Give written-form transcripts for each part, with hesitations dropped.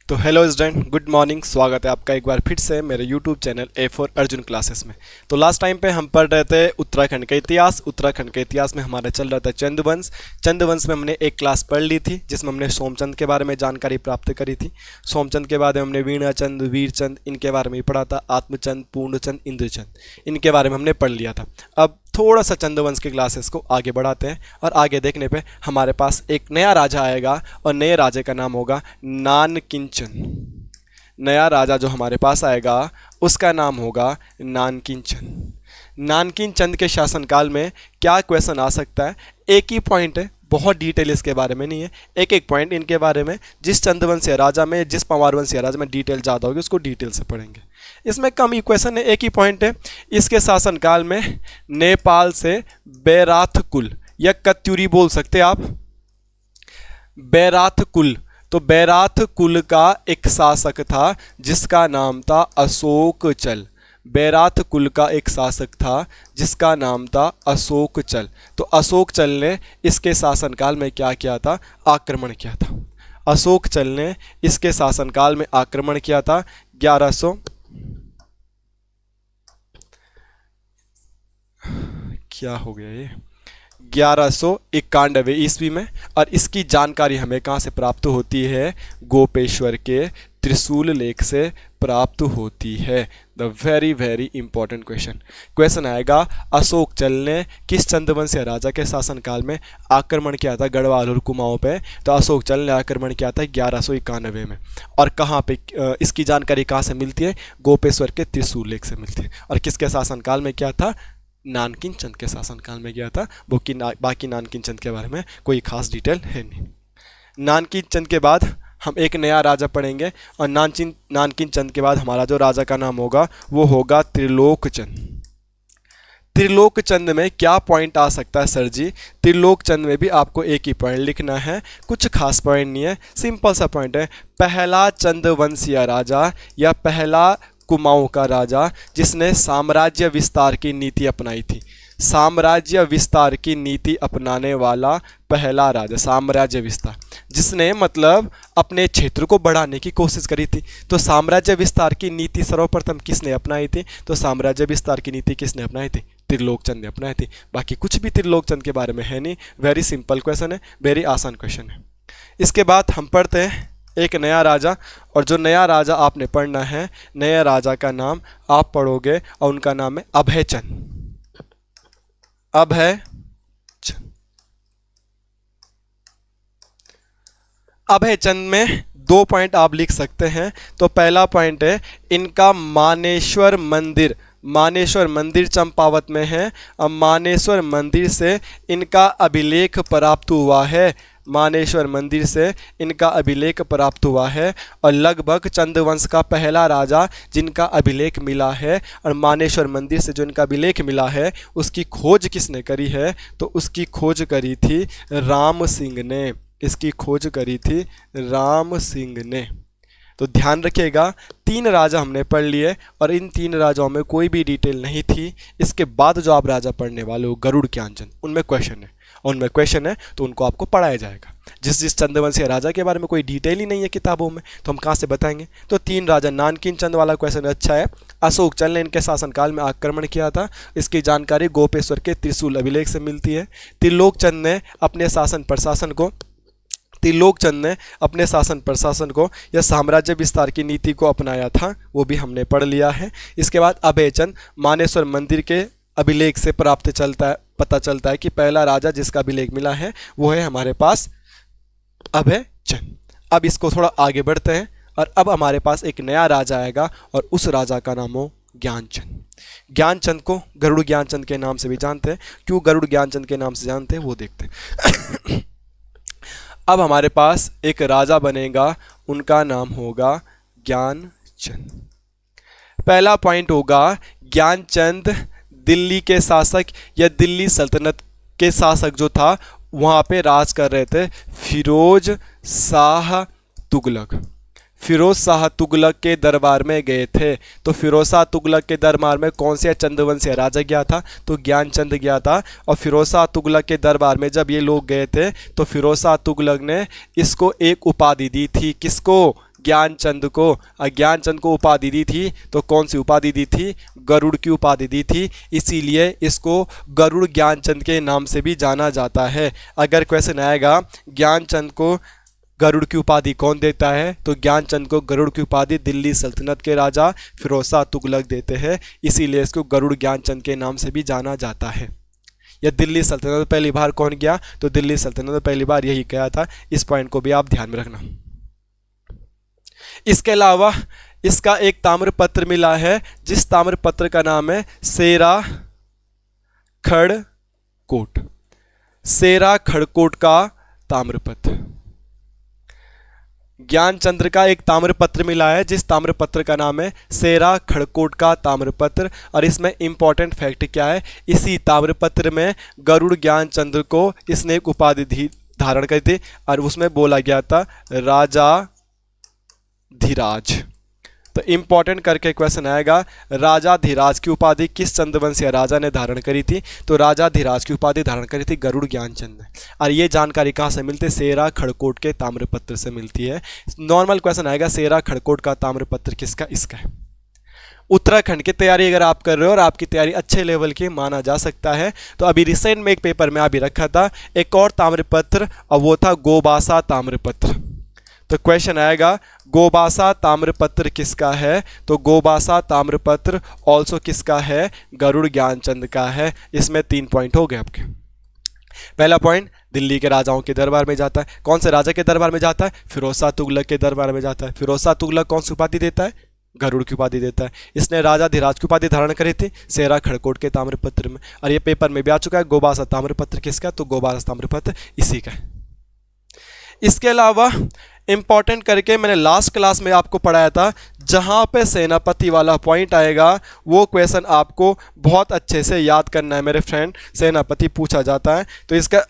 तो hello student, good morning. स्वागत है आपका एक बार फिर से मेरे YouTube channel A for Arjun classes में। तो लास्ट टाइम पे हम पढ़ रहे थे उत्तराखंड का इतिहास। उत्तराखंड के इतिहास में हमारा चल रहा था चंदवंश। चंदवंश में हमने एक क्लास पढ़ ली थी जिसमें हमने सोमचंद के बारे में जानकारी प्राप्त करी थी। सोमचंद के बाद हमने वीणाचंद, वीरचंद इनके बारे में पढ़ा था। आत्मचंद, पूर्णचंद, इंद्रचंद इनके बारे में हमने पढ़ लिया था। अब थोड़ा सा चंदवंश के क्लासेस को आगे बढ़ाते हैं और आगे देखने पे हमारे पास एक नया राजा आएगा और नए राजे का नाम होगा नानकिंचन। नया राजा जो हमारे पास आएगा उसका नाम होगा नानकिंचन। नानकिंचन के शासनकाल में क्या क्वेश्चन आ सकता है, एक ही पॉइंट है, बहुत डिटेल इसके बारे में नहीं है। एक एक पॉइंट इनके बारे में, जिस चंद्रवंशीय राजा में, जिस पंवारवंशीय राजा में डिटेल ज़्यादा होगी उसको डिटेल से पढ़ेंगे। इसमें कम ही क्वेश्चन है, एक ही पॉइंट है। इसके शासनकाल में नेपाल से बैराथ कुल या कत्यूरी बोल सकते आप, बैराथ कुल। तो बैराथ कुल का एक शासक था जिसका नाम था अशोकचल। बैराथ कुल का एक शासक था जिसका नाम था अशोकचल। तो अशोकचल ने इसके शासनकाल में क्या किया था, आक्रमण किया था। अशोकचल ने इसके शासनकाल में आक्रमण किया था 1100 क्या हो गया ये 1191 ईस्वी में। और इसकी जानकारी हमें कहाँ से प्राप्त होती है, गोपेश्वर के त्रिशूल लेख से प्राप्त होती है। The very very important question आएगा, अशोकचल ने किस चंद्रवंशीय राजा के शासनकाल में आक्रमण किया था गढ़वाल और कुमाऊं पे। तो अशोकचल ने आक्रमण किया था 1191 में। और कहाँ पे इसकी जानकारी कहाँ से मिलती है, गोपेश्वर के त्रिशूल लेख से मिलती है। और किसके शासनकाल में क्या था, नानकिंचन के शासनकाल में गया था। बाकी नानकिंचन के बारे में कोई खास डिटेल है नहीं। नानकिंचन के बाद हम एक नया राजा पढ़ेंगे और नानकिंचन के बाद हमारा जो राजा का नाम होगा वो होगा त्रिलोकचंद। त्रिलोकचंद में क्या पॉइंट आ सकता है सर जी, त्रिलोकचंद में भी आपको एक ही पॉइंट लिखना है, कुछ खास पॉइंट नहीं है, सिंपल सा पॉइंट है। पहला चंद्रवंशीय राजा या पहला कुमाऊं का राजा जिसने साम्राज्य विस्तार की नीति अपनाई थी। साम्राज्य विस्तार की नीति अपनाने वाला पहला राजा, साम्राज्य विस्तार, जिसने मतलब अपने क्षेत्र को बढ़ाने की कोशिश करी थी। तो साम्राज्य विस्तार की नीति सर्वप्रथम किसने अपनाई थी, तो साम्राज्य विस्तार की नीति किसने अपनाई थी, त्रिलोकचंद ने अपनाई थी। बाकी कुछ भी त्रिलोकचंद के बारे में है नहीं। वेरी सिंपल क्वेश्चन है, वेरी आसान क्वेश्चन है। इसके बाद हम पढ़ते हैं एक नया राजा, और जो नया राजा आपने पढ़ना है, नया राजा का नाम आप पढ़ोगे और उनका नाम है अभयचंद। अभयचंद। अभयचंद में दो पॉइंट आप लिख सकते हैं। तो पहला पॉइंट है इनका मानेश्वर मंदिर। मानेश्वर मंदिर चंपावत में है और मानेश्वर मंदिर से इनका अभिलेख प्राप्त हुआ है। मानेश्वर मंदिर से इनका अभिलेख प्राप्त हुआ है और लगभग चंद्रवंश का पहला राजा जिनका अभिलेख मिला है। और मानेश्वर मंदिर से जो इनका अभिलेख मिला है उसकी खोज किसने करी है, तो उसकी खोज करी थी राम सिंह ने। इसकी खोज करी थी राम सिंह ने। तो ध्यान रखिएगा, तीन राजा हमने पढ़ लिए और इन तीन राजाओं में कोई भी डिटेल नहीं थी। इसके बाद जो आप राजा पढ़ने वाले हो गरुड़ ज्ञानचंद, उनमें क्वेश्चन है, और उनमें क्वेश्चन है तो उनको आपको पढ़ाया जाएगा। जिस चंद्रवंशीय राजा के बारे में कोई डिटेल ही नहीं है किताबों में तो हम कहाँ से बताएंगे। तो तीन राजा, नानकिंचंद वाला क्वेश्चन अच्छा है। अशोकचल ने इनके शासनकाल में आक्रमण किया था, इसकी जानकारी गोपेश्वर के त्रिशूल अभिलेख से मिलती है। त्रिलोकचंद ने अपने शासन प्रशासन को या साम्राज्य विस्तार की नीति को अपनाया था, वो भी हमने पढ़ लिया है। इसके बाद अभयचंद, मानेश्वर मंदिर के अभिलेख से पता चलता है कि पहला राजा जिसका अभिलेख मिला है वो है हमारे पास अभयचंद। अब इसको थोड़ा आगे बढ़ते हैं और अब हमारे पास एक नया राजा आएगा और उस राजा का नाम हो ज्ञानचंद। ज्ञानचंद को गरुड़ ज्ञानचंद के नाम से भी जानते हैं। क्यों गरुड़ ज्ञानचंद के नाम से जानते हैं वो देखते हैं। अब हमारे पास एक राजा बनेगा, उनका नाम होगा ज्ञानचंद। पहला पॉइंट होगा ज्ञानचंद दिल्ली के शासक या दिल्ली सल्तनत के शासक जो था वहाँ पे राज कर रहे थे फिरोज शाह तुगलक। फिरोज शाह तुगलक के दरबार में गए थे। तो फिरोज शाह तुगलक के दरबार में कौन से चंद्रवंशीय राजा गया था, तो ज्ञानचंद गया था। और फिरोज शाह तुगलक के दरबार में जब ये लोग गए थे तो फिरोज शाह तुगलक ने इसको एक उपाधि दी थी। किसको, ज्ञानचंद को उपाधि दी थी, तो कौन सी उपाधि दी थी? गरुड़ की उपाधि दी थी, इसीलिए इसको गरुड़ ज्ञानचंद के नाम से भी जाना जाता है। अगर क्वेश्चन आएगा ज्ञानचंद को गरुड़ की उपाधि कौन देता है, तो ज्ञानचंद को गरुड़ की उपाधि दिल्ली सल्तनत के राजा फिरोज शाह तुगलक देते हैं, इसीलिए इसको गरुड़ ज्ञानचंद के नाम से भी जाना जाता है। या दिल्ली सल्तनत पहली बार कौन गया, तो दिल्ली सल्तनत पहली बार यही गया था। इस पॉइंट को भी आप ध्यान में रखना। इसके अलावा इसका एक ताम्रपत्र मिला है, जिस ताम्रपत्र का नाम है सेरा खड़कोट। सेरा खड़कोट का ताम्रपत्र। ज्ञानचंद्र का एक ताम्रपत्र मिला है, जिस ताम्रपत्र का नाम है सेरा खड़कोट का ताम्रपत्र। और इसमें इंपॉर्टेंट फैक्ट क्या है, इसी ताम्रपत्र में गरुड़ ज्ञानचंद्र को इसने एक उपाधि धारण करी थी, और उसमें बोला गया था राजा धीराज। तो इंपॉर्टेंट करके क्वेश्चन आएगा, राजा धीराज की उपाधि किस चंद्रवंशीय राजा ने धारण करी थी, तो राजा धीराज की उपाधि धारण करी थी गरुड़ ज्ञानचंद ने। और ये जानकारी कहाँ से मिलती है? सेरा खड़कोट के ताम्रपत्र से मिलती है। नॉर्मल क्वेश्चन आएगा, सेरा खड़कोट का ताम्रपत्र किसका? इसका है। उत्तराखंड की तैयारी अगर आप कर रहे हो और आपकी तैयारी अच्छे लेवल की माना जा सकता है, तो अभी रिसेंट में एक पेपर में अभी रखा था एक और ताम्रपत्र, और वो था गोबासा ताम्रपत्र। तो क्वेश्चन आएगा गोबासा ताम्रपत्र किसका है, तो गोबासा ताम्रपत्र ऑल्सो किसका है? गरुड़ ज्ञानचंद का है। इसमें 3 पॉइंट हो गए आपके। पहला पॉइंट, दिल्ली के राजाओं के दरबार में जाता है। कौन से राजा के दरबार में जाता है? फिरोज शाह तुगलक के दरबार में जाता है। फिरोज शाह तुगलक कौन सी उपाधि देता है? गरुड़ की उपाधि देता है। इसने राजा धीराज की उपाधि धारण करी थी सेरा खड़कोट के ताम्रपत्र में, और ये पेपर में भी आ चुका है। गोबासा ताम्रपत्र किसका? तो गोबासा ताम्रपत्र इसी का है। इसके अलावा इंपॉर्टेंट करके मैंने लास्ट क्लास में आपको पढ़ाया था, जहां पे सेनापति वाला पॉइंट आएगा वो क्वेश्चन आपको बहुत अच्छे से याद करना है मेरे फ्रेंड। सेनापति पूछा जाता है, तो इसका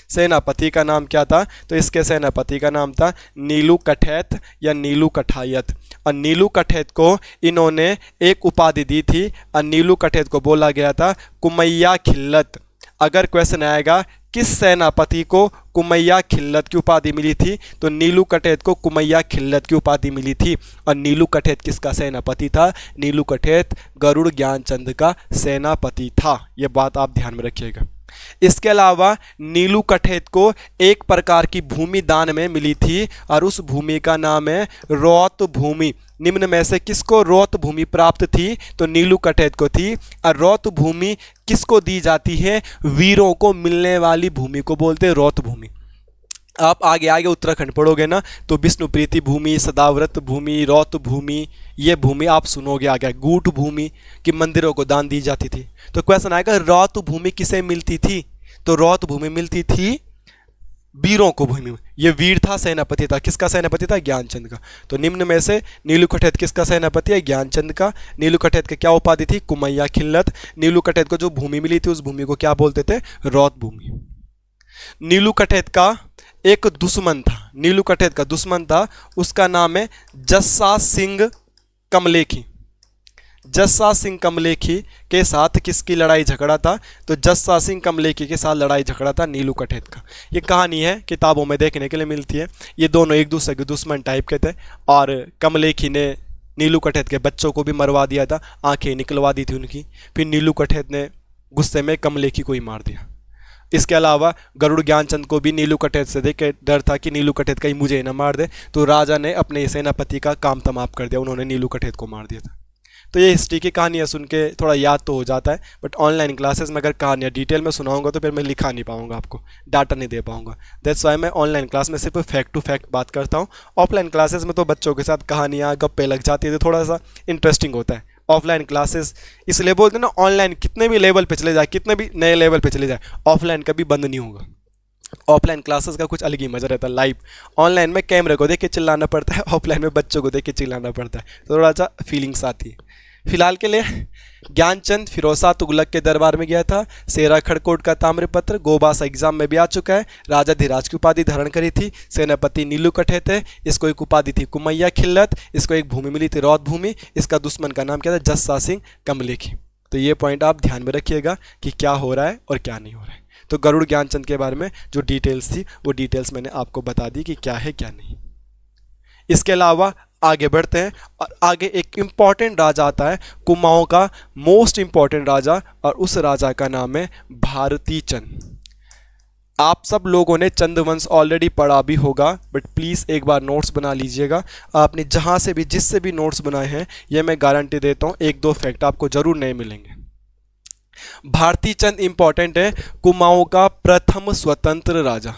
सेनापति का नाम क्या था? तो इसके सेनापति का नाम था नीलू कठैत या नीलू कठायत। और नीलू कठैत को इन्होंने एक उपाधि दी थी, और नीलू कठैत को बोला गया था कुमैया खिल्लत। अगर क्वेश्चन आएगा किस सेनापति को कुमैया खिल्लत की उपाधि मिली थी, तो नीलू कठैत को कुमैया खिल्लत की उपाधि मिली थी। और नीलू कठैत किसका सेनापति था? नीलू कठैत गरुड़ ज्ञानचंद का सेनापति था। यह बात आप ध्यान में रखिएगा। इसके अलावा नीलू कठैत को एक प्रकार की भूमि दान में मिली थी, और उस भूमि का नाम है रौत भूमि। निम्न में से किसको रौत भूमि प्राप्त थी? तो नीलू कठैत को थी। और रौत भूमि किसको दी जाती है? वीरों को मिलने वाली भूमि को बोलते हैं रौत भूमि। आप आगे आगे उत्तराखंड पढ़ोगे ना, तो विष्णुप्रीति भूमि, सदाव्रत भूमि, रौत भूमि, ये भूमि आप सुनोगे आगे। गूढ़ भूमि कि मंदिरों को दान दी जाती थी। तो क्वेश्चन आएगा रौत भूमि किसे मिलती थी? तो रौत भूमि मिलती थी वीरों को भूमि। ये वीर था, सेनापति था। किसका सेनापति था? ज्ञानचंद का। तो निम्न में से नीलू कठैत किसका सेनापति है? ज्ञानचंद का। नीलू कठैत की क्या उपाधि थी? कुमैया खिल्लत। नीलू कठैत को जो भूमि मिली थी उस भूमि को क्या बोलते थे? रौत भूमि। नीलू कठैत का एक दुश्मन था, नीलू कठैत का दुश्मन था, उसका नाम है जस्सा सिंह कमलेखी। जस्सा सिंह कमलेखी के साथ किसकी लड़ाई झगड़ा था? तो जस्सा सिंह कमलेखी के साथ लड़ाई झगड़ा था नीलू कठैत का। ये कहानी है, किताबों में देखने के लिए मिलती है। ये दोनों एक दूसरे के दुश्मन टाइप के थे, और कमलेखी ने नीलू कठैत के बच्चों को भी मरवा दिया था, आंखें निकलवा दी थी उनकी। फिर नीलू कठैत ने गुस्से में कमलेखी को ही मार दिया। इसके अलावा गरुड़ ज्ञानचंद को भी नीलू कठैत से देख के डर था कि नीलू कठैत कहीं मुझे न मार दे, तो राजा ने अपने सेनापति का काम तमाम कर दिया, उन्होंने नीलू कठैत को मार दिया था। तो ये हिस्ट्री की कहानियाँ सुन के थोड़ा याद तो हो जाता है, बट ऑनलाइन क्लासेस में अगर कहानियाँ डिटेल में सुनाऊंगा तो फिर मैं लिखा नहीं पाऊंगा, आपको डाटा नहीं दे पाऊंगा। दैट्स वाई मैं ऑनलाइन क्लास में सिर्फ फैक्ट टू फैक्ट बात करता हूँ। ऑफलाइन क्लासेस में तो बच्चों के साथ कहानियाँ गप्पे लग जाती है, तो थोड़ा सा इंटरेस्टिंग होता है। ऑफलाइन क्लासेस इसलिए बोलते हैं ना, ऑनलाइन कितने भी लेवल पे चले जाए, कितने भी नए लेवल पे चले जाए, ऑफलाइन कभी बंद नहीं होगा। ऑफलाइन क्लासेस का कुछ अलग ही मजा रहता है। लाइव ऑनलाइन में कैमरे को देख के चिल्लाना पड़ता है, ऑफलाइन में बच्चों को देख के चिल्लाना पड़ता है, तो थोड़ा सा फीलिंग्स आती है। फिलहाल के लिए ज्ञानचंद फिरोज शाह तुगलक के दरबार में गया था, सेरा खड़कोट का ताम्रपत्र गोबासा एग्जाम में भी आ चुका है, राजा धीराज की उपाधि धारण करी थी, सेनापति नीलू कठैत है, इसको एक उपाधि थी कुमैया खिल्लत, इसको एक भूमि मिली थी रौत भूमि, इसका दुश्मन का नाम क्या था? जस्सा सिंह कमलेखी। तो ये पॉइंट आप ध्यान में रखिएगा कि क्या हो रहा है और क्या नहीं हो रहा है। तो गरुड़ ज्ञानचंद के बारे में जो डिटेल्स थी वो डिटेल्स मैंने आपको बता दी कि क्या है क्या नहीं। इसके अलावा आगे बढ़ते हैं और आगे एक इंपॉर्टेंट राजा आता है, कुमाऊं का मोस्ट इंपॉर्टेंट राजा, और उस राजा का नाम है भारती चंद। आप सब लोगों ने चंद्रवंश ऑलरेडी पढ़ा भी होगा, बट प्लीज़ एक बार नोट्स बना लीजिएगा। आपने जहाँ से भी जिससे भी नोट्स बनाए हैं, ये मैं गारंटी देता हूँ एक दो फैक्ट आपको जरूर नए मिलेंगे। भारती चंद इंपॉर्टेंट है, कुमाऊं का प्रथम स्वतंत्र राजा।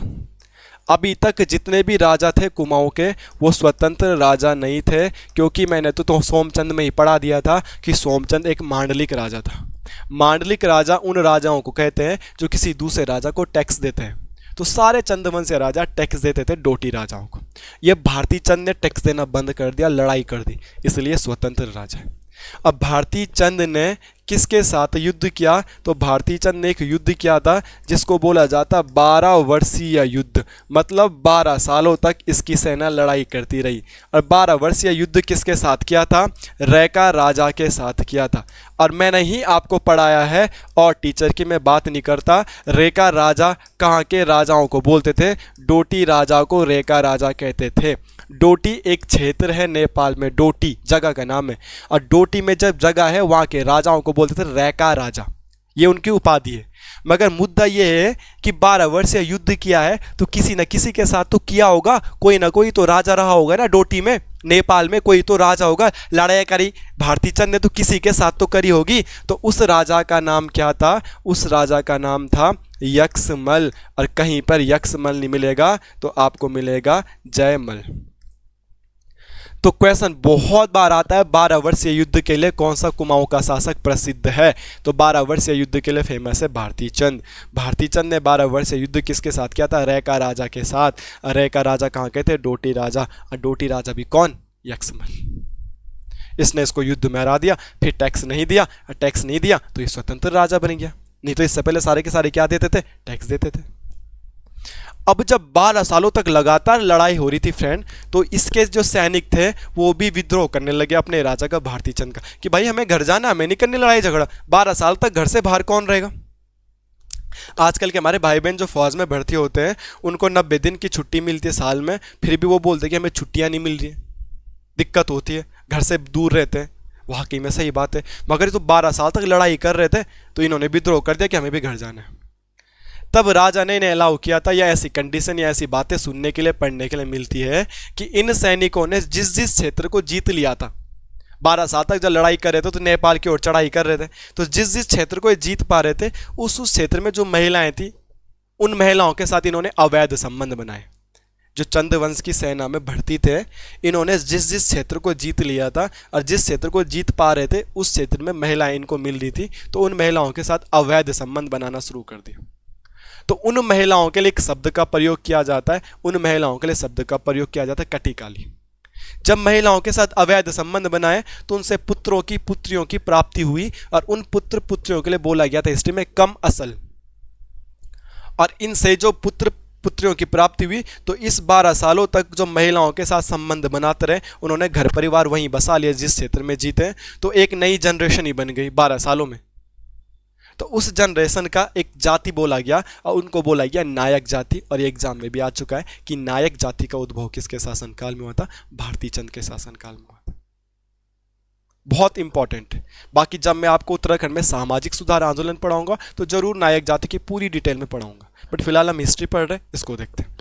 अभी तक जितने भी राजा थे कुमाऊं के, वो स्वतंत्र राजा नहीं थे, क्योंकि मैंने तो सोमचंद में ही पढ़ा दिया था कि सोमचंद एक मांडलिक राजा था। मांडलिक राजा उन राजाओं को कहते हैं जो किसी दूसरे राजा को टैक्स देते हैं। तो सारे चंद्रवंशीय राजा टैक्स देते थे डोटी राजाओं को। ये भारती चंद ने टैक्स देना बंद कर दिया, लड़ाई कर दी, इसलिए स्वतंत्र राजा है। अब भारती चंद ने किसके साथ युद्ध किया? तो भारती चंद ने एक युद्ध किया था जिसको बोला जाता 12 वर्षीय युद्ध, मतलब 12 सालों तक इसकी सेना लड़ाई करती रही। और 12 वर्षीय युद्ध किसके साथ किया था? रैका राजा के साथ किया था। और मैंने ही आपको पढ़ाया है, और टीचर की मैं बात नहीं करता, रेका राजा कहाँ के राजाओं को बोलते थे? डोटी राजा को रेका राजा कहते थे। डोटी एक क्षेत्र है नेपाल में, डोटी जगह का नाम है, और डोटी में जब जगह है वहाँ के राजाओं को बोलते थे रैका राजा, ये उनकी उपाधि है। मगर मुद्दा ये है कि 12 वर्षीय युद्ध किया है तो किसी न किसी के साथ तो किया होगा, कोई ना कोई तो राजा रहा होगा ना डोटी में, नेपाल में कोई तो राजा होगा, लड़ाई करी भारती चंद ने तो किसी के साथ तो करी होगी। तो उस राजा का नाम क्या था? उस राजा का नाम था यक्षमल, और कहीं पर यक्षमल नहीं मिलेगा तो आपको मिलेगा जयमल। तो क्वेश्चन बहुत बार आता है, 12 वर्षीय युद्ध के लिए कौन सा कुमाऊं का शासक प्रसिद्ध है? तो 12 वर्षीय युद्ध के लिए फेमस है भारती चंद। भारती चंद ने 12 वर्षीय युद्ध किसके साथ किया था? रैका राजा के साथ। रैका राजा कहाँ के थे? डोटी राजा। और डोटी राजा भी कौन? यक्षमल। इसने इसको युद्ध में हरा दिया, फिर टैक्स नहीं दिया, और टैक्स नहीं दिया तो ये स्वतंत्र राजा बन गया। नहीं तो इससे पहले सारे के सारे क्या देते थे? टैक्स देते थे। अब जब 12 सालों तक लगातार लड़ाई हो रही थी फ्रेंड, तो इसके जो सैनिक थे वो भी विद्रोह करने लगे अपने राजा का, भारती चंद का, कि भाई हमें घर जाना, हमें नहीं करनी लड़ाई झगड़ा। 12 साल तक घर से बाहर कौन रहेगा? आजकल के हमारे भाई बहन जो फौज में भर्ती होते हैं, उनको 90 दिन की छुट्टी मिलती है साल में, फिर भी वो बोलते हैं कि हमें छुट्टियां नहीं मिल रही है, दिक्कत होती है, घर से दूर रहते हैं। वाकई में सही बात है, मगर तो 12 साल तक लड़ाई कर रहे थे तो इन्होंने विद्रोह कर दिया कि हमें भी घर जाना है। तब राजा ने इन्हें अलाउ किया था, या ऐसी कंडीशन या ऐसी बातें सुनने के लिए, पढ़ने के लिए मिलती है कि इन सैनिकों ने जिस जिस क्षेत्र को जीत लिया था, 12 साल तक जब लड़ाई कर रहे थे तो नेपाल की ओर चढ़ाई कर रहे थे, तो जिस जिस क्षेत्र को जीत पा रहे थे उस क्षेत्र में जो महिलाएं थी, उन महिलाओं के साथ इन्होंने अवैध संबंध बनाए। जो चंद्रवंश की सेना में भर्ती थे, इन्होंने जिस जिस क्षेत्र को जीत लिया था और जिस क्षेत्र को जीत पा रहे थे उस क्षेत्र में महिलाएं इनको मिल रही थी, तो उन महिलाओं के साथ अवैध संबंध बनाना शुरू कर दिया। तो उन महिलाओं के लिए एक शब्द का प्रयोग किया जाता है, उन महिलाओं के लिए शब्द का प्रयोग किया जाता है कटिकाली। जब महिलाओं के साथ अवैध संबंध बनाए तो उनसे पुत्रों की पुत्रियों की प्राप्ति हुई, और उन पुत्र पुत्रियों के लिए बोला गया था हिस्ट्री में कम असल। और इनसे जो पुत्र पुत्रियों की प्राप्ति हुई, तो इस 12 सालों तक जो महिलाओं के साथ संबंध बनाते रहे, उन्होंने घर परिवार वहीं बसा लिया जिस क्षेत्र में जीते, तो एक नई जनरेशन ही बन गई 12 सालों में। तो उस जनरेशन का एक जाति बोला गया और उनको बोला गया नायक जाति। और ये एग्जाम में भी आ चुका है कि नायक जाति का उद्भव किसके शासनकाल में हुआ था? भारती चंद के शासनकाल में हुआ था। बहुत इंपॉर्टेंट है। बाकी जब मैं आपको उत्तराखंड में सामाजिक सुधार आंदोलन पढ़ाऊंगा तो जरूर नायक जाति की पूरी डिटेल में पढ़ाऊंगा, बट फिलहाल हम हिस्ट्री पढ़ रहे हैं, इसको देखते हैं।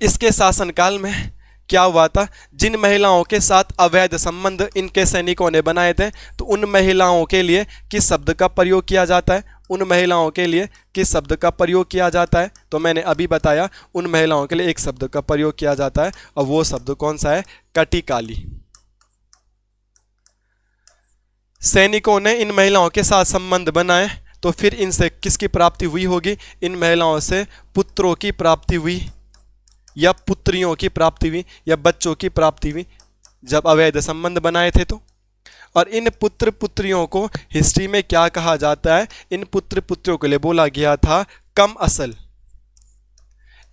इसके शासनकाल में क्या हुआ था? जिन महिलाओं के साथ अवैध संबंध इनके सैनिकों ने बनाए थे, तो उन महिलाओं के लिए किस शब्द का प्रयोग किया जाता है? उन महिलाओं के लिए किस शब्द का प्रयोग किया जाता है? तो मैंने अभी बताया, उन महिलाओं के लिए एक शब्द का प्रयोग किया जाता है, और वो शब्द कौन सा है? कटिकाली। सैनिकों ने इन महिलाओं के साथ संबंध बनाए, तो फिर इनसे किसकी प्राप्ति हुई होगी? इन महिलाओं से पुत्रों की प्राप्ति हुई, या पुत्रियों की प्राप्ति हुई, या बच्चों की प्राप्ति हुई, जब अवैध संबंध बनाए थे तो। और इन पुत्र पुत्रियों को हिस्ट्री में क्या कहा जाता है? इन पुत्र पुत्रियों के लिए बोला गया था कम असल।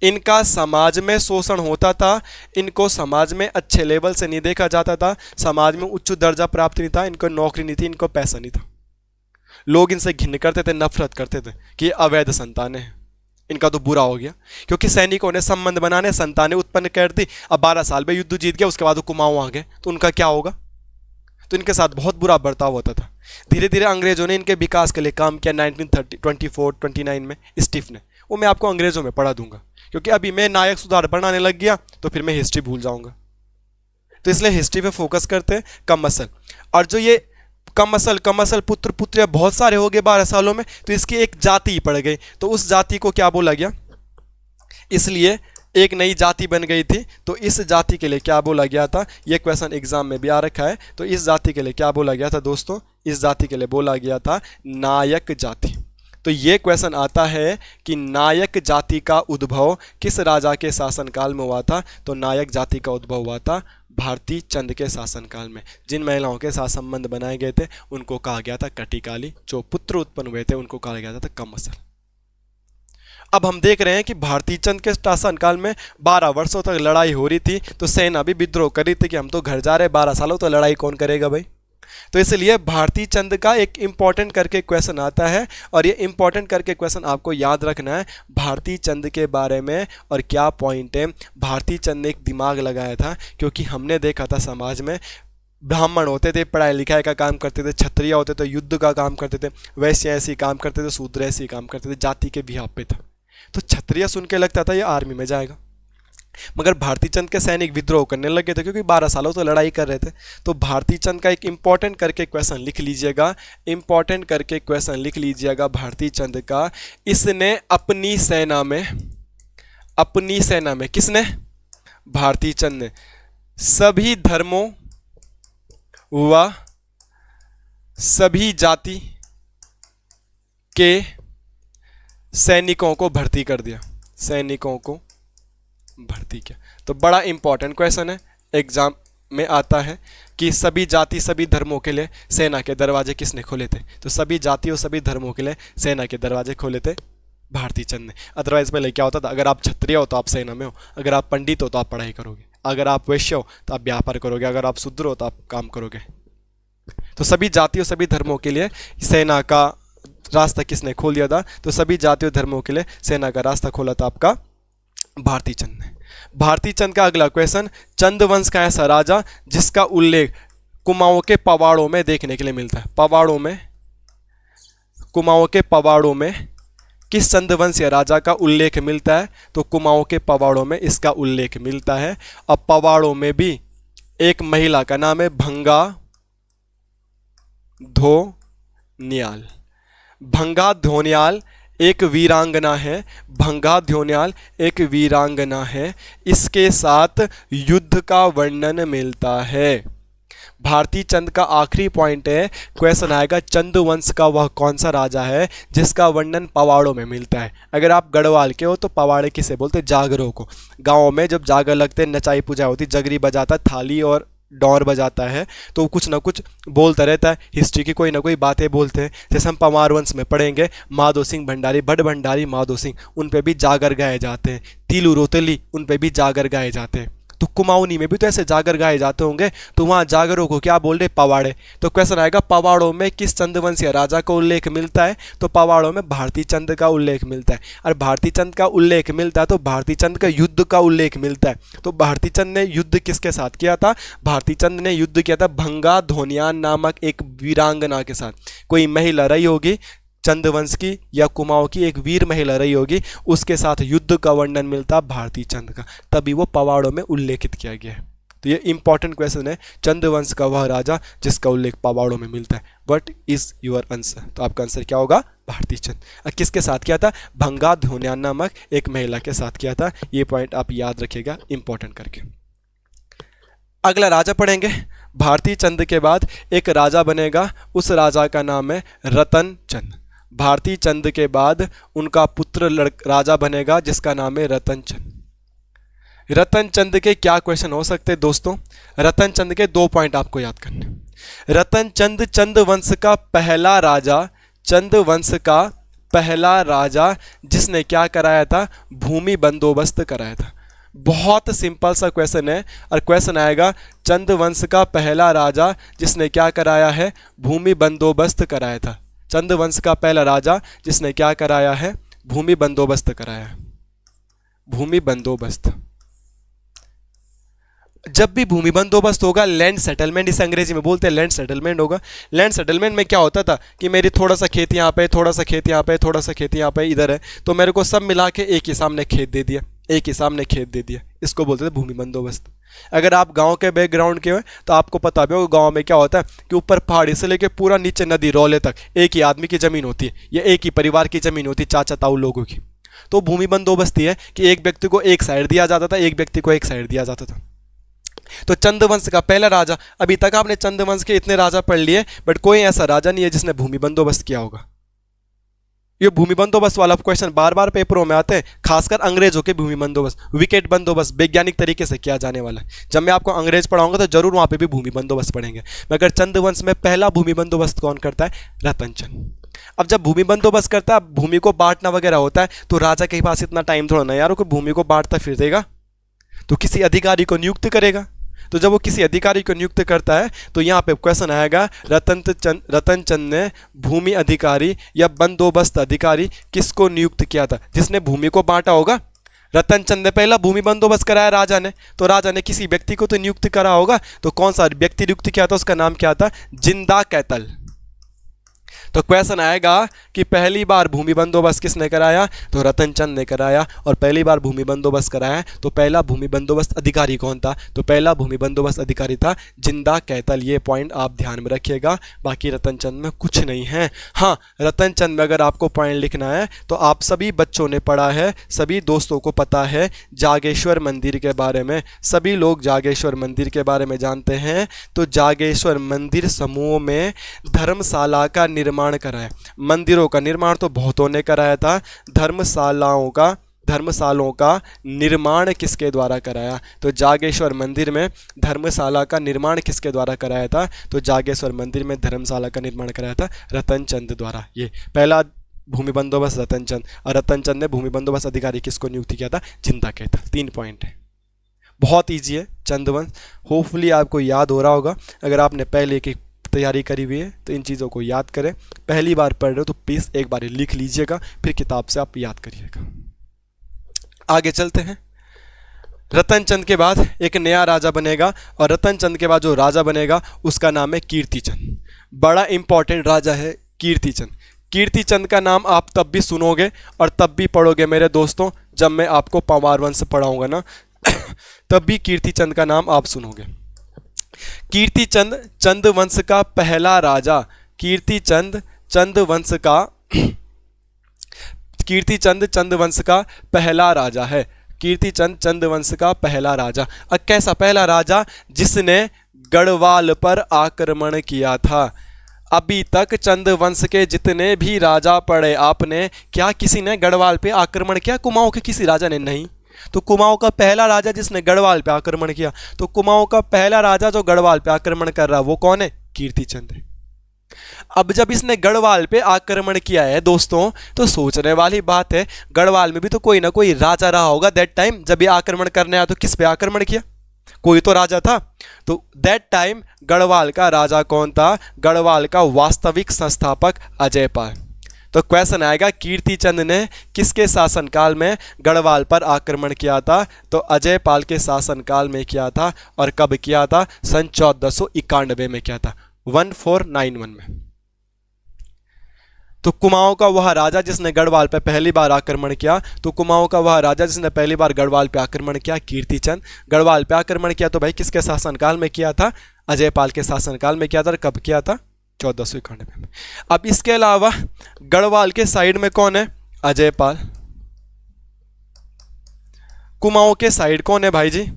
इनका समाज में शोषण होता था, इनको समाज में अच्छे लेवल से नहीं देखा जाता था, समाज में उच्च दर्जा प्राप्त नहीं था, इनको नौकरी नहीं थी, इनको पैसा नहीं था। लोग इनसे घिन करते थे, नफरत करते थे कि ये अवैध संतानें हैं। इनका तो बुरा हो गया, क्योंकि सैनिकों ने संबंध बनाने, संतानें उत्पन्न कर दी। अब 12 साल में युद्ध जीत गया, उसके बाद वो कुमाऊं आ गए, तो उनका क्या होगा? तो इनके साथ बहुत बुरा बर्ताव होता था। धीरे धीरे अंग्रेजों ने इनके विकास के लिए काम किया 1924-29 में, स्टीफ ने। वो मैं आपको अंग्रेजों में पढ़ा दूंगा, क्योंकि अभी मैं नायक सुधार पढ़ाने लग गया तो फिर मैं हिस्ट्री भूल जाऊंगा। तो इसलिए हिस्ट्री पे फोकस करते हैं। कम असल, और जो ये कम असल पुत्र पुत्रियां बहुत सारे हो गए 12 सालों में, तो इसकी एक जाति ही पड़ गई। तो उस जाति को क्या बोला गया? इसलिए एक नई जाति बन गई थी। तो इस जाति के लिए क्या बोला गया था? ये क्वेश्चन एग्जाम में भी आ रखा है। तो इस जाति के लिए क्या बोला गया था दोस्तों? इस जाति के लिए बोला गया था नायक जाति। तो ये क्वेश्चन आता है कि नायक जाति का उद्भव किस राजा के शासनकाल में हुआ था? तो नायक जाति का उद्भव हुआ था भारती चंद के शासनकाल में। जिन महिलाओं के साथ संबंध बनाए गए थे उनको कहा गया था कटिकाली। जो पुत्र उत्पन्न हुए थे उनको कहा गया था कम असल। अब हम देख रहे हैं कि भारती चंद के शासनकाल में 12 वर्षों तक लड़ाई हो रही थी, तो सेना भी विद्रोह कर रही थी कि हम तो घर जा रहे, 12 सालों तो लड़ाई कौन करेगा भाई। तो इसलिए भारती चंद का एक इंपॉर्टेंट करके क्वेश्चन आता है, और ये इंपॉर्टेंट करके क्वेश्चन आपको याद रखना है भारती चंद के बारे में। और क्या पॉइंट है? भारती चंद ने एक दिमाग लगाया था, क्योंकि हमने देखा था समाज में ब्राह्मण होते थे, पढ़ाई लिखाई का काम करते थे, क्षत्रिय होते थे, युद्ध का काम करते थे, वैश्य ऐसे काम करते थे, शूद्र ऐसे काम करते थे, जाति के बिहाफ पे था। तो क्षत्रिय सुन के लगता था ये आर्मी में जाएगा, मगर भारती चंद के सैनिक विद्रोह करने लगे थे, क्योंकि 12 सालों तो लड़ाई कर रहे थे। तो भारती चंद का एक इंपॉर्टेंट करके क्वेश्चन लिख लीजिएगा, इंपॉर्टेंट करके क्वेश्चन लिख लीजिएगा भारती चंद का। इसने अपनी सेना में किसने? भारती चंद ने सभी धर्मों व सभी जाति के सैनिकों को भर्ती कर दिया, सैनिकों को भर्ती किया। तो बड़ा इंपॉर्टेंट क्वेश्चन है, एग्जाम में आता है कि सभी जाति सभी धर्मों के लिए सेना के दरवाजे किसने खोले थे? तो सभी जाति और सभी धर्मों के लिए सेना के दरवाजे खोले थे भारती चंद ने। अदरवाइज पहले क्या होता था? अगर आप क्षत्रिय हो तो आप सेना में हो, अगर आप पंडित हो तो आप पढ़ाई करोगे, अगर आप वैश्य हो तो आप व्यापार करोगे, अगर आप शूद्र हो तो आप काम करोगे। तो सभी जाति और सभी धर्मों के लिए सेना का रास्ता किसने खोल दिया था? तो सभी जातियों धर्मों के लिए सेना का रास्ता खोला था आपका भारती चंद ने। भारती चंद का अगला क्वेश्चन, चंद वंश का ऐसा राजा जिसका उल्लेख कुमाऊं के पवाड़ों में देखने के लिए मिलता है। पवाड़ों में, कुमाऊं के पवाड़ों में किस चंद वंशीय राजा का उल्लेख मिलता है? तो कुमाऊं के पवाड़ों में इसका उल्लेख मिलता है। अब पवाड़ों में भी एक महिला का नाम है भंगा धोनियाल। भंगा धोनियाल एक वीरांगना है, भंगा धोनियाल एक वीरांगना है। इसके साथ युद्ध का वर्णन मिलता है। भारती चंद का आखिरी पॉइंट है, क्वेश्चन आएगा चंद वंश का वह कौन सा राजा है जिसका वर्णन पवाड़ों में मिलता है। अगर आप गढ़वाल के हो तो पवाड़े किसे बोलते? जागरों को। गाँव में जब जागर लगते, नचाई पूजा होती, जगरी बजाता, थाली और डोर बजाता है, तो कुछ ना कुछ बोलता रहता है, हिस्ट्री की कोई ना कोई बातें बोलते हैं। जैसे हम पवार वंश में पढ़ेंगे, माधो सिंह भंडारी, बड़ भंडारी माधो सिंह, उन पे भी जागर गाए जाते हैं। तीलू रोतली, उन पे भी जागर गाए जाते हैं। तो कुमाऊनी में भी तो ऐसे जागर गाए जाते होंगे, तो वहाँ जागरों को क्या बोल रहे? पवाड़े। तो क्वेश्चन आएगा पवाड़ों में किस चंदवंशीय राजा का उल्लेख मिलता है? तो पवाड़ों में भारती चंद का उल्लेख मिलता है। और भारती चंद का उल्लेख मिलता है तो भारती चंद का युद्ध का उल्लेख मिलता है। तो भारती चंद ने युद्ध किसके साथ किया था? भारती चंद ने युद्ध किया था भंगा धोनियाल नामक एक वीरांगना के साथ। कोई महिला रही होगी चंदवंश की या कुमाऊं की, एक वीर महिला रही होगी, उसके साथ युद्ध का वर्णन मिलता भारती चंद का, तभी वो पवाड़ों में उल्लेखित किया गया है। तो ये इंपॉर्टेंट क्वेश्चन है, चंदवंश का वह राजा जिसका उल्लेख पवाड़ों में मिलता है। What is your answer? तो आपका आंसर क्या होगा? भारती चंद। और किसके साथ किया था? भंगा धोनियाल नामक एक महिला के साथ किया था। ये पॉइंट आप याद रखिएगा इंपॉर्टेंट करके। अगला राजा पढ़ेंगे। भारती चंद के बाद एक राजा बनेगा, उस राजा का नाम है रतन चंद। भारती चंद के बाद उनका पुत्र राजा बनेगा जिसका नाम है रतन चंद। रतन चंद के क्या क्वेश्चन हो सकते हैं दोस्तों? रतन चंद के 2 पॉइंट आपको याद करने। रतन चंद चंद वंश का पहला राजा, चंद वंश का पहला राजा जिसने क्या कराया था? भूमि बंदोबस्त कराया था। बहुत सिंपल सा क्वेश्चन है, और क्वेश्चन आएगा चंद वंश का पहला राजा जिसने क्या कराया है? भूमि बंदोबस्त कराया था। चंद वंश का पहला राजा जिसने क्या कराया है? भूमि बंदोबस्त कराया। भूमि बंदोबस्त, जब भी भूमि बंदोबस्त होगा, लैंड सेटलमेंट, इसे अंग्रेजी में बोलते हैं लैंड सेटलमेंट होगा। लैंड सेटलमेंट में क्या होता था कि मेरी थोड़ा सा खेत यहाँ पे, थोड़ा सा खेत यहाँ पे, थोड़ा सा खेत यहाँ पे, इधर है, तो मेरे को सब मिला के एक ही सामने खेत दे दिया, एक ही सामने खेत दे दिया, इसको बोलते थे भूमि बंदोबस्त। अगर आप गांव के बैकग्राउंड के हो तो आपको पता भी होगा गांव में क्या होता है कि ऊपर पहाड़ी से लेके पूरा नीचे नदी रौले तक एक ही आदमी की जमीन होती है, या एक ही परिवार की जमीन होती है, चाचा ताऊ लोगों की। तो भूमि बंदोबस्ती है कि एक व्यक्ति को एक साइड दिया जाता था, एक व्यक्ति को एक साइड दिया जाता था। तो चंद्रवंश का पहला राजा, अभी तक आपने चंद्रवंश के इतने राजा पढ़ लिए, बट कोई ऐसा राजा नहीं है जिसने भूमि बंदोबस्त किया होगा। ये भूमि बंदोबस्त वाला क्वेश्चन बार बार पेपरों में आते हैं, खासकर अंग्रेजों के भूमि बंदोबस्त, विकेट बंदोबस्त वैज्ञानिक तरीके से किया जाने वाला है। जब मैं आपको अंग्रेज पढ़ाऊंगा तो जरूर वहां पे भी भूमि बंदोबस्त पढ़ेंगे, मगर चंद्रवंश में पहला भूमि बंदोबस्त कौन करता है? रतनचंद। अब जब भूमि बंदोबस्त करता है, भूमि को बांटना वगैरह होता है, तो राजा के पास इतना टाइम थोड़ा ना यार को भूमि को बांटता फिर देगा, तो किसी अधिकारी को नियुक्त करेगा। तो जब वो किसी अधिकारी को नियुक्त करता है तो यहाँ पे क्वेश्चन आएगा, रतनचंद ने भूमि अधिकारी या बंदोबस्त अधिकारी किसको नियुक्त किया था? जिसने भूमि को बांटा होगा। रतनचंद ने पहला भूमि बंदोबस्त कराया राजा ने, तो राजा ने किसी व्यक्ति को तो नियुक्त करा होगा, तो कौन सा व्यक्ति नियुक्त किया था? उसका नाम क्या था? जिंदा कैतल। तो क्वेश्चन आएगा कि पहली बार भूमि बंदोबस्त किसने कराया? तो रतनचंद ने कराया। और पहली बार भूमि बंदोबस्त कराया तो पहला भूमि बंदोबस्त अधिकारी कौन था? तो पहला भूमि बंदोबस्त अधिकारी था जिंदा कैतल। ये पॉइंट आप ध्यान में रखिएगा, बाकी रतनचंद में कुछ नहीं है। हाँ, रतनचंद में अगर आपको पॉइंट लिखना है तो आप सभी बच्चों ने पढ़ा है, सभी दोस्तों को पता है जागेश्वर मंदिर के बारे में, सभी लोग जागेश्वर मंदिर के बारे में जानते हैं। तो जागेश्वर मंदिर समूह में धर्मशाला का निर्माण कराया। मंदिरों का निर्माण तो बहुतों ने कराया था, धर्मशालाओं का निर्माण किसके द्वारा कराया? तो जागेश्वर मंदिर में धर्मशाला का निर्माण किसके द्वारा कराया था? तो जागेश्वर मंदिर में धर्मशाला का निर्माण कराया था रतनचंद द्वारा। ये पहला भूमि बंदोबस्त रतनचंद, और रतनचंद ने भूमि बंदोबस्त अधिकारी किसको नियुक्त किया था? जिंदा कैतल। 3 पॉइंट है, बहुत ईजी है चंद्रवंश। होपफुली आपको याद हो रहा होगा। अगर आपने पहले की तैयारी करी हुई है तो इन चीज़ों को याद करें। पहली बार पढ़ रहे हो तो प्लीज़ एक बार लिख लीजिएगा, फिर किताब से आप याद करिएगा। आगे चलते हैं। रतनचंद के बाद एक नया राजा बनेगा, और रतनचंद के बाद जो राजा बनेगा उसका नाम है कीर्तिचंद। बड़ा इंपॉर्टेंट राजा है कीर्तिचंद। कीर्तिचंद का नाम आप तब भी सुनोगे और तब भी पढ़ोगे मेरे दोस्तों, जब मैं आपको पंवार वंश पढ़ाऊंगा ना तब भी कीर्तिचंद का नाम आप सुनोगे। कीर्तिचंद चंद्रवंश का पहला राजा, कीर्तिचंद चंद्रवंश का पहला राजा है। कीर्तिचंद चंद्रवंश का पहला राजा। अब कैसा पहला राजा? जिसने गढ़वाल पर आक्रमण किया था। अभी तक चंद्रवंश के जितने भी राजा पढ़े आपने, क्या किसी ने गढ़वाल पे आक्रमण किया? कुमाऊं के किसी राजा ने नहीं। तो कुमाऊं का पहला राजा जिसने गढ़वाल पे आक्रमण किया, तो कुमाऊं का पहला राजा जो गढ़वाल पे आक्रमण कर रहा है वो कौन है? कीर्तिचंद है। अब जब इसने गढ़वाल पे आक्रमण किया है दोस्तों, तो सोचने वाली बात है, गढ़वाल में भी तो कोई ना कोई राजा रहा होगा दैट टाइम। जब ये आक्रमण करने आया तो किस पे आक्रमण किया? कोई तो राजा था। तो दैट टाइम गढ़वाल का राजा कौन था? गढ़वाल का वास्तविक संस्थापक अजयपाल। तो क्वेश्चन आएगा, कीर्तिचंद ने किसके शासनकाल में गढ़वाल पर आक्रमण किया था? तो अजयपाल के शासनकाल में किया था। और कब किया था? सन 1491 में किया था, 1491 में। तो कुमाऊं का वह राजा जिसने गढ़वाल पर पहली बार आक्रमण किया, तो कुमाऊं का वह राजा जिसने पहली बार गढ़वाल पे आक्रमण किया, कीर्तिचंद। गढ़वाल पे आक्रमण किया तो भाई किसके शासनकाल में किया था? अजयपाल के शासनकाल में किया था। और कब किया था? 1491 में। अब इसके अलावा गढ़वाल के साइड में कौन है? अजयपाल। कुमाऊं के साइड कौन है भाई जी?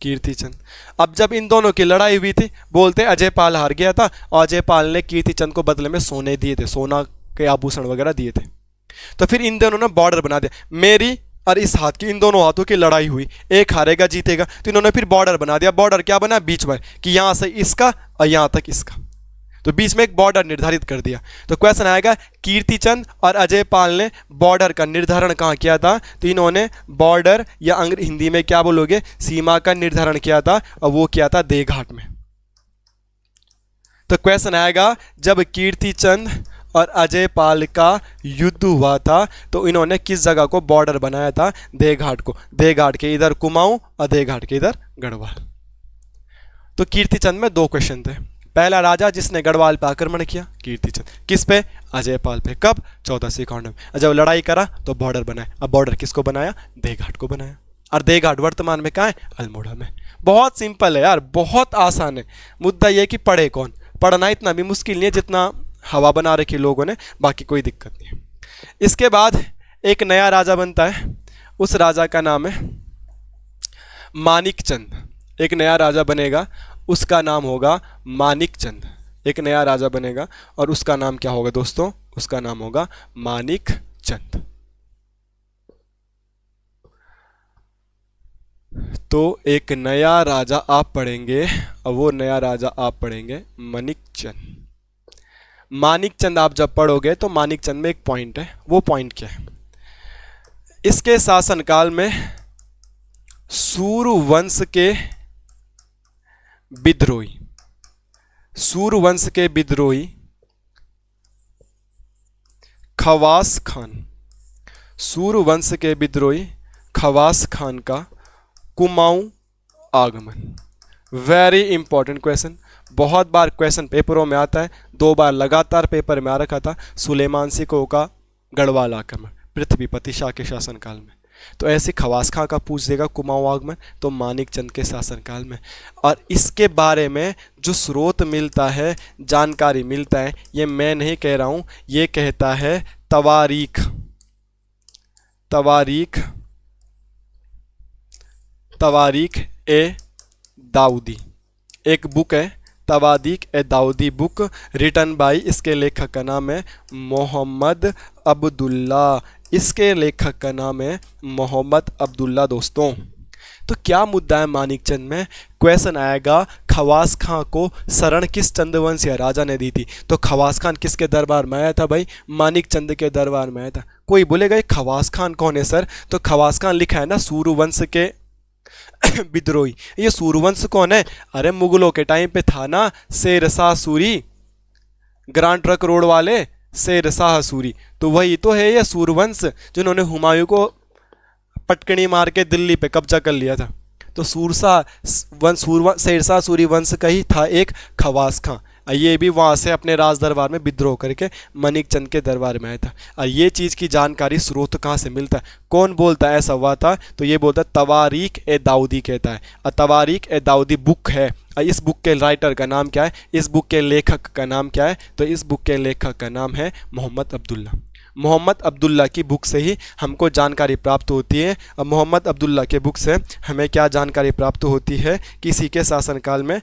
कीर्तिचंद। अब जब इन दोनों की लड़ाई हुई थी, बोलते अजयपाल हार गया था और अजयपाल ने कीर्तिचंद को बदले में सोने दिए थे, सोना के आभूषण वगैरह दिए थे। तो फिर इन दोनों ने बॉर्डर बना दिया, मेरी और इस हाथ की, इन दोनों हाथों की लड़ाई हुई, एक हारेगा जीतेगा। तो इन्होंने फिर बॉर्डर बना दिया। बॉर्डर क्या बना? बीच में, कि यहां से इसका और यहां तक इसका, तो बीच में एक बॉर्डर निर्धारित कर दिया। तो क्वेश्चन आएगा, कीर्तिचंद और अजयपाल ने बॉर्डर का निर्धारण कहाँ किया था? तो इन्होंने बॉर्डर या हिंदी में क्या बोलोगे, सीमा का निर्धारण किया था, और वो किया था देवघाट में। तो क्वेश्चन आएगा, जब कीर्तिचंद और अजय पाल का युद्ध हुआ था तो इन्होंने किस जगह को बॉर्डर बनाया था? देवघाट को। देवघाट के इधर कुमाऊं और देवघाट के इधर गढ़वाल। तो कीर्तिचंद में 2 क्वेश्चन थे। पहला राजा जिसने गढ़वाल पे आक्रमण किया, कीर्तिचंद। किस पे? अजय पाल पे। कब? 1451 में। जब लड़ाई करा तो बॉर्डर बनाया। अब बॉर्डर किसको बनाया? देवघाट को बनाया। और देवघाट वर्तमान में कहाँ है? अल्मोड़ा में। बहुत सिंपल है यार, बहुत आसान है। मुद्दा यह कि पढ़े कौन। पढ़ना इतना भी मुश्किल नहीं है जितना हवा बना रखी लोगों ने, बाकी कोई दिक्कत नहीं है। इसके बाद एक नया राजा बनता है, उस राजा का नाम है मानिकचंद। एक नया राजा बनेगा, उसका नाम होगा मानिकचंद। एक नया राजा बनेगा और उसका नाम क्या होगा दोस्तों? उसका नाम होगा मानिकचंद। तो एक नया राजा आप पढ़ेंगे और वो नया राजा आप पढ़ेंगे मानिकचंद। मानिकचंद आप जब पढ़ोगे तो मानिकचंद में एक पॉइंट है, वो पॉइंट क्या है? इसके शासनकाल में सूर्यवंश के विद्रोही, सूर्यवंश के विद्रोही खवास खान, सूर्यवंश के विद्रोही खवास खान का कुमाऊं आगमन। वेरी इंपॉर्टेंट क्वेश्चन, बहुत बार क्वेश्चन पेपरों में आता है। 2 बार लगातार पेपर में आ रखा था। सुलेमान सिकोह का गढ़वाल आक्रमण पृथ्वीपति शाह के शासनकाल में, तो ऐसे खवास खां का पूछ देगा कुमाऊं आगमन, तो मानिकचंद के शासनकाल में। और इसके बारे में जो स्रोत मिलता है, जानकारी मिलता है, ये मैं नहीं कह रहा हूं, ये कहता है तवारीख, तवारीख, तवारीख ए दाऊदी। एक बुक है तवारीख ए दाऊदी बुक, रिटन बाई, इसके लेखक का नाम है मोहम्मद अब्दुल्ला। इसके लेखक का नाम है मोहम्मद अब्दुल्ला दोस्तों। तो क्या मुद्दा है मानिकचंद में? क्वेश्चन आएगा खवास खां को शरण किस चंद्रवंशीय राजा ने दी थी? तो खवास खान किसके दरबार में आया था भाई? मानिकचंद के दरबार में आया था। कोई बोलेगा खवास खान कौन है सर? तो खवास खान लिखा है ना सूर्यवंश के विद्रोही। ये सूर्यवंश कौन है? अरे मुगलों के टाइम पे था ना Sher Shah Suri, Grand Trunk Road वाले शेरशाह सूरी, तो वही तो है ये सूर्यवंश जिन्होंने हुमायूं को पटकनी मार के दिल्ली पे कब्जा कर लिया था। तो शेरशाह सूरी वंश का ही था एक खवास खां। ये भी वहाँ से अपने राज दरबार में विद्रोह करके मानिकचंद के दरबार में आया था। और ये चीज़ की जानकारी स्रोत कहाँ से मिलता है? कौन बोलता है ऐसा हुआ था? तो ये बोलता है तवारीख ए दाऊदी कहता है। और तवारीख ए दाऊदी बुक है। और इस बुक के राइटर का नाम क्या है? इस बुक के लेखक का नाम क्या है? तो इस बुक के लेखक का नाम है मोहम्मद अब्दुल्ला। मोहम्मद अब्दुल्ला की बुक से ही हमको जानकारी प्राप्त होती है। और मोहम्मद अब्दुल्ला के बुक से हमें क्या जानकारी प्राप्त होती है? किसी के शासनकाल में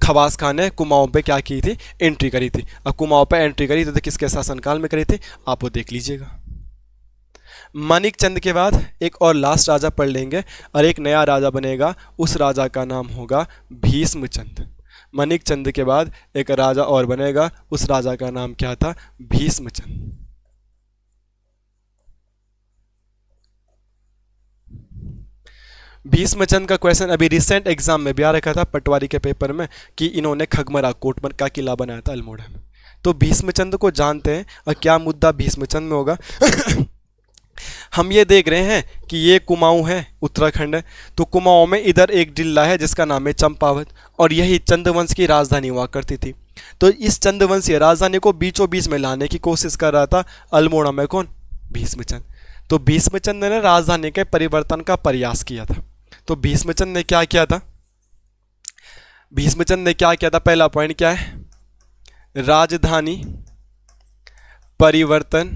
खवास खान ने कुमाऊं पे क्या की थी? एंट्री करी थी। और कुमाऊं पे एंट्री करी तो किसके शासनकाल में करी थी? आप वो देख लीजिएगा। मानिकचंद के बाद एक और लास्ट राजा पढ़ लेंगे और एक नया राजा बनेगा, उस राजा का नाम होगा भीष्मचंद। मानिकचंद के बाद एक राजा और बनेगा, उस राजा का नाम क्या था? भीष्मचंद। भीष्मचंद का क्वेश्चन अभी रिसेंट एग्जाम में भी आ रखा था पटवारी के पेपर में कि इन्होंने खगमरा कोट का किला बनाया था अल्मोड़ा में। तो भीष्मचंद को जानते हैं और क्या मुद्दा भीष्मचंद में होगा? हम ये देख रहे हैं कि ये कुमाऊं है, उत्तराखंड है। तो कुमाऊं में इधर एक जिला है जिसका नाम है चंपावत, और यही चंद्रवंश की राजधानी हुआ करती थी। तो इस चंद्रवंशीय राजधानी को बीचों बीच में लाने की कोशिश कर रहा था अल्मोड़ा में कौन? भीष्मचंद। तो भीष्मचंद ने राजधानी के परिवर्तन का प्रयास किया था। तो भीष्मचंद ने क्या किया था? भीष्मचंद ने क्या किया था? पहला पॉइंट क्या है? राजधानी परिवर्तन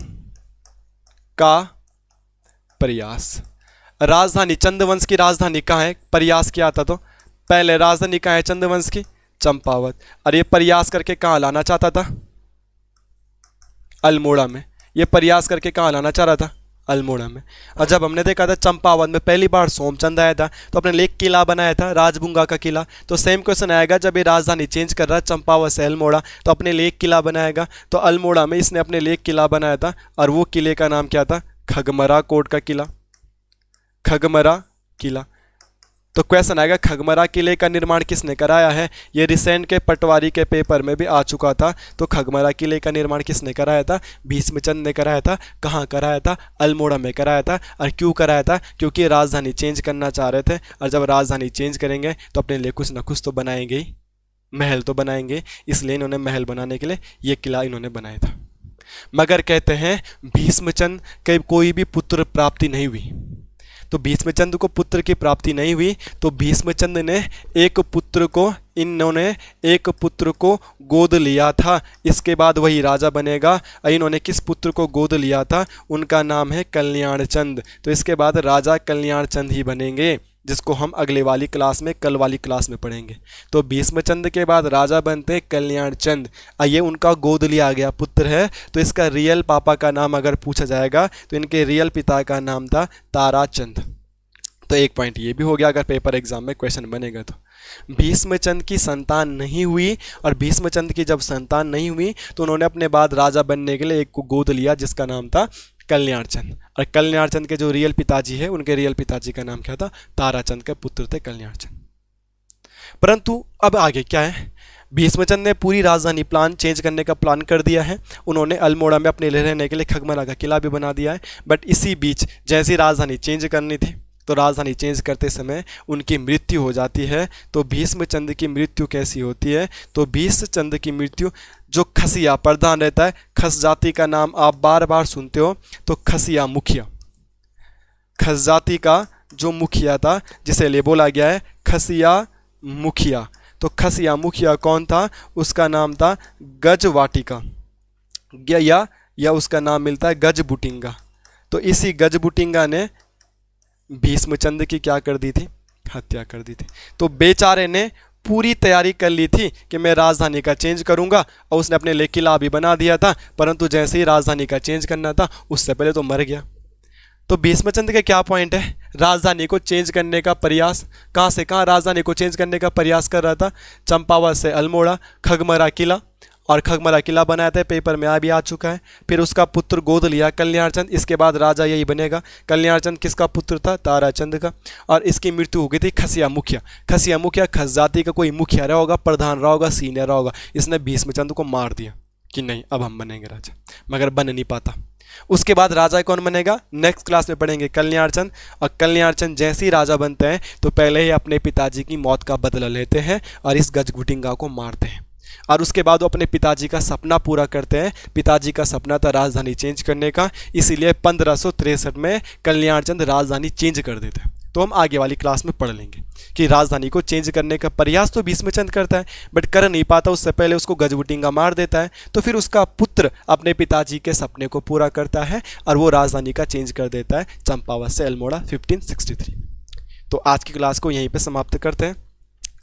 का प्रयास। राजधानी, चंद्रवंश की राजधानी कहाँ है? प्रयास किया था। तो पहले राजधानी कहाँ है चंद्रवंश की? चंपावत। और ये प्रयास करके कहाँ लाना चाहता था? अल्मोड़ा में। ये प्रयास करके कहाँ लाना चाह रहा था? अल्मोड़ा में। और जब हमने देखा था चंपावत में पहली बार सोमचंद आया था तो अपने लिए किला बनाया था, राजबुंगा का किला। तो सेम क्वेश्चन आएगा, जब ये राजधानी चेंज कर रहा है चंपावत से अल्मोड़ा तो अपने लिए किला बनाएगा। तो अल्मोड़ा में इसने अपने लिए किला बनाया था और वो किले का नाम क्या था? खगमरा कोट का किला, खगमरा किला। तो क्वेश्चन आएगा खगमरा किले का निर्माण किसने कराया है। ये रिसेंट के पटवारी के पेपर में भी आ चुका था। तो खगमरा किले का निर्माण किसने कराया था, भीष्मचंद ने कराया था। कहाँ कराया था, अल्मोड़ा में कराया था। और क्यों कराया था, क्योंकि राजधानी चेंज करना चाह रहे थे, और जब राजधानी चेंज करेंगे तो अपने लिए कुछ ना कुछ तो बनाएंगे ही, महल तो बनाएंगे, इसलिए इन्होंने महल बनाने के लिए ये किला इन्होंने बनाया था। मगर कहते हैं भीष्मचंद के कोई भी पुत्र प्राप्ति नहीं हुई। तो भीष्मचंद को पुत्र की प्राप्ति नहीं हुई, तो भीष्मचंद ने एक पुत्र को, इन्होंने एक पुत्र को गोद लिया था, इसके बाद वही राजा बनेगा। इन्होंने किस पुत्र को गोद लिया था, उनका नाम है कल्याणचंद। तो इसके बाद राजा कल्याणचंद ही बनेंगे, जिसको हम अगले वाली क्लास में, कल वाली क्लास में पढ़ेंगे। तो भीष्मचंद के बाद राजा बनते कल्याणचंद। ये उनका गोद लिया गया पुत्र है। तो इसका रियल पापा का नाम अगर पूछा जाएगा तो इनके रियल पिता का नाम था ताराचंद। तो एक पॉइंट ये भी हो गया अगर पेपर एग्जाम में क्वेश्चन बनेगा तो। भीष्मचंद की संतान नहीं हुई, और भीष्मचंद की जब संतान नहीं हुई तो उन्होंने अपने बाद राजा बनने के लिए एक को गोद लिया जिसका नाम था कल्याणचंद। और कल्याणचंद के जो रियल पिताजी है, उनके रियल पिताजी का नाम क्या था, ताराचंद के पुत्र थे कल्याणचंद। परंतु अब आगे क्या है, भीष्मचंद ने पूरी राजधानी प्लान चेंज करने का प्लान कर दिया है। उन्होंने अल्मोड़ा में अपने रहने के लिए खगमरा का किला भी बना दिया है। बट इसी बीच जैसी राजधानी चेंज करनी थी, तो राजधानी चेंज करते समय उनकी मृत्यु हो जाती है। तो भीष्मचंद की मृत्यु कैसी होती है, तो भीष्मचंद की मृत्यु, जो खसिया प्रधान रहता है, खस जाति का नाम आप बार बार सुनते हो, तो खसिया मुखिया, खस जाति का जो मुखिया था जिसे ले बोला गया है खसिया मुखिया। तो खसिया मुखिया कौन था, उसका नाम था गजवाटिका, या उसका नाम मिलता है गजबुटिंगा। तो इसी गजबुटिंगा ने भीष्मचंद की क्या कर दी थी, हत्या कर दी थी। तो बेचारे ने पूरी तैयारी कर ली थी कि मैं राजधानी का चेंज करूंगा, और उसने अपने लिए किला भी बना दिया था, परंतु जैसे ही राजधानी का चेंज करना था उससे पहले तो मर गया। तो भीष्मचंद के क्या पॉइंट है, राजधानी को चेंज करने का प्रयास, कहाँ से कहाँ राजधानी को चेंज करने का प्रयास कर रहा था, चंपावत से अल्मोड़ा, खगमरा किला, और खगमरा किला बनाया था, पेपर में भी आ चुका है। फिर उसका पुत्र गोद लिया कल्याणचंद, इसके बाद राजा यही बनेगा। कल्याणचंद किसका पुत्र था, ताराचंद का। और इसकी मृत्यु हो गई थी खसिया मुखिया। खसिया मुखिया खस जाति का कोई मुखिया रहा होगा, प्रधान रहा होगा, सीनियर रहा होगा। इसने भीष्मचंद को मार दिया कि नहीं अब हम बनेंगे राजा, मगर बन नहीं पाता। उसके बाद राजा कौन बनेगा, नेक्स्ट क्लास में पढ़ेंगे कल्याणचंद। और कल्याणचंद जैसे ही राजा बनते हैं तो पहले ही अपने पिताजी की मौत का बदला लेते हैं और इस गजगुटिंगा को मारते हैं। और उसके बाद वो अपने पिताजी का सपना पूरा करते हैं। पिताजी का सपना था राजधानी चेंज करने का, इसीलिए 1563 में कल्याणचंद राजधानी चेंज कर देते हैं। तो हम आगे वाली क्लास में पढ़ लेंगे कि राजधानी को चेंज करने का प्रयास तो भीष्मचंद करता है, बट कर नहीं पाता, उससे पहले उसको गजबुटिंगा मार देता है। तो फिर उसका पुत्र अपने पिताजी के सपने को पूरा करता है और वो राजधानी का चेंज कर देता है चंपावत से अल्मोड़ा 1563। तो आज की क्लास को यहीं पर समाप्त करते हैं।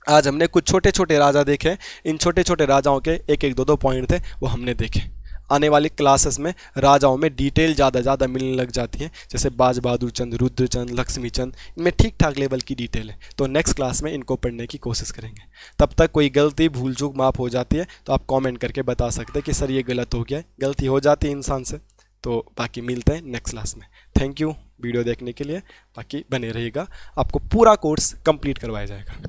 आज हमने कुछ छोटे छोटे राजा देखे, इन छोटे छोटे राजाओं के एक एक दो दो पॉइंट थे वो हमने देखे। आने वाली क्लासेस में राजाओं में डिटेल ज़्यादा मिलने लग जाती है, जैसे बाज बहादुर चंद, रुद्रचंद, लक्ष्मीचंद, इनमें ठीक ठाक लेवल की डिटेल है। तो नेक्स्ट क्लास में इनको पढ़ने की कोशिश करेंगे। तब तक कोई गलती भूल चूक माफ़ हो जाती है तो आप कमेंट करके बता सकते हैं कि सर ये गलत हो गया, गलती हो जाती है इंसान से। तो बाकी मिलते हैं नेक्स्ट क्लास में। थैंक यू वीडियो देखने के लिए, बाकी बने रहिएगा, आपको पूरा कोर्स कंप्लीट करवाया जाएगा।